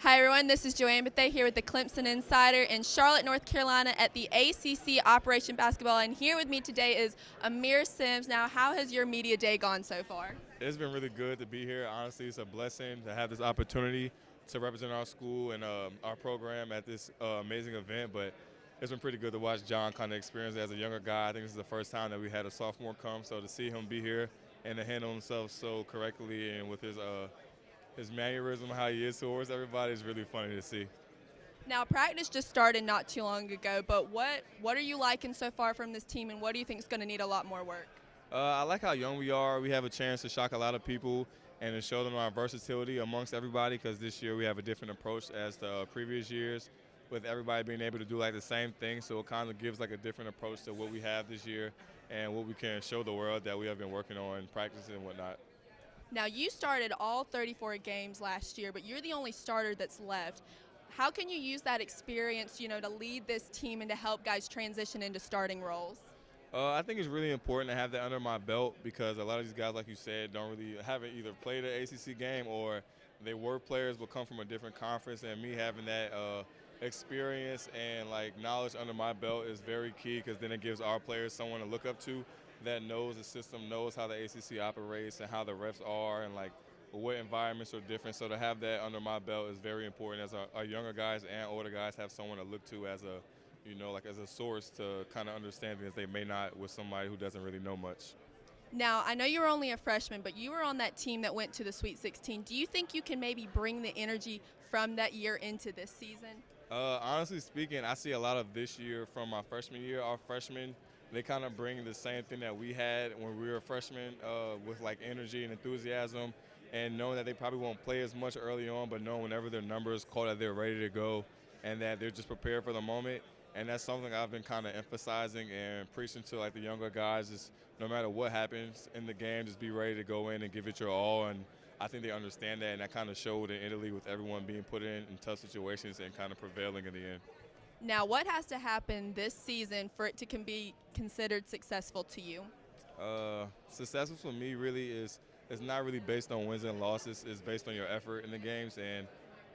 Hi everyone, this is Joanne Bethea here with the Clemson Insider in Charlotte, North Carolina at the ACC Operation Basketball, and here with me today is Aamir Sims. Now, how has your media day gone so far? It's been really good to be here. Honestly, it's a blessing to have this opportunity to represent our school and our program at this amazing event. But it's been pretty good to watch John kind of experience it as a younger guy. I think this is the first time that we had a sophomore come, so to see him be here and to handle himself so correctly and with his mannerism, how he is towards everybody, is really funny to see. Now, practice just started not too long ago, but what are you liking so far from this team, and what do you think is going to need a lot more work? I like how young we are. We have a chance to shock a lot of people and to show them our versatility amongst everybody, because this year we have a different approach as the previous years, with everybody being able to do like the same thing. So it kind of gives like a different approach to what we have this year and what we can show the world that we have been working on, practicing and whatnot. Now, you started all 34 games last year, but you're the only starter that's left. How can you use that experience, to lead this team and to help guys transition into starting roles? I think it's really important to have that under my belt, because a lot of these guys, like you said, haven't either played an ACC game or they were players but come from a different conference. And me having that experience and like knowledge under my belt is very key, because then it gives our players someone to look up to that knows the system, knows how the ACC operates and how the refs are and like what environments are different. So to have that under my belt is very important, as our younger guys and older guys have someone to look to as like as a source to kind of understand things they may not with somebody who doesn't really know much. Now, I know you were only a freshman, but you were on that team that went to the Sweet 16. Do you think you can maybe bring the energy from that year into this season? Honestly speaking, I see a lot of this year from my freshman year. Our freshmen, they kind of bring the same thing that we had when we were freshmen, with like energy and enthusiasm, and knowing that they probably won't play as much early on, but knowing whenever their number is called that they're ready to go and that they're just prepared for the moment. And that's something I've been kind of emphasizing and preaching to like the younger guys, is no matter what happens in the game, just be ready to go in and give it your all. And I think they understand that, and that kind of showed in Italy with everyone being put in tough situations and kind of prevailing in the end. Now, what has to happen this season for it to be considered successful to you? Successful for me really is not really based on wins and losses. It's based on your effort in the games. And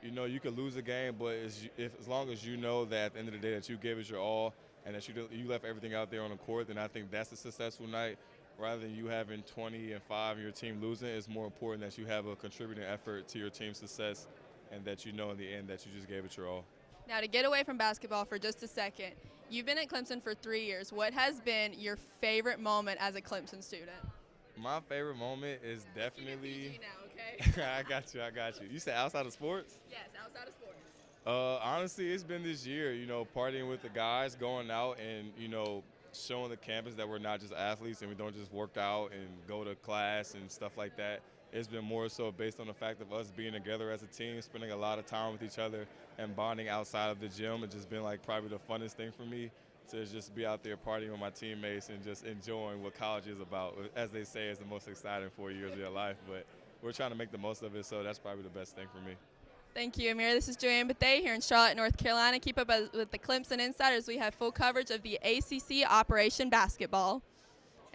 you could lose a game, but as long as you know that at the end of the day that you gave it your all and that you left everything out there on the court, then I think that's a successful night. Rather than you having 20 and 5 and your team losing, it's more important that you have a contributing effort to your team's success, and that you know in the end that you just gave it your all. Now, to get away from basketball for just a second, you've been at Clemson for 3 years. What has been your favorite moment as a Clemson student? My favorite moment is definitely. PG now, okay? I got you. You said outside of sports? Yes, outside of sports. Honestly, it's been this year, partying with the guys, going out and, showing the campus that we're not just athletes and we don't just work out and go to class and stuff like that. It's been more so based on the fact of us being together as a team, spending a lot of time with each other and bonding outside of the gym. It's just been like probably the funnest thing for me, to just be out there partying with my teammates and just enjoying what college is about. As they say, it's the most exciting 4 years of your life, but we're trying to make the most of it, so that's probably the best thing for me. Thank you, Aamir. This is Joanne Bethea here in Charlotte, North Carolina. Keep up with the Clemson Insiders. We have full coverage of the ACC Operation Basketball.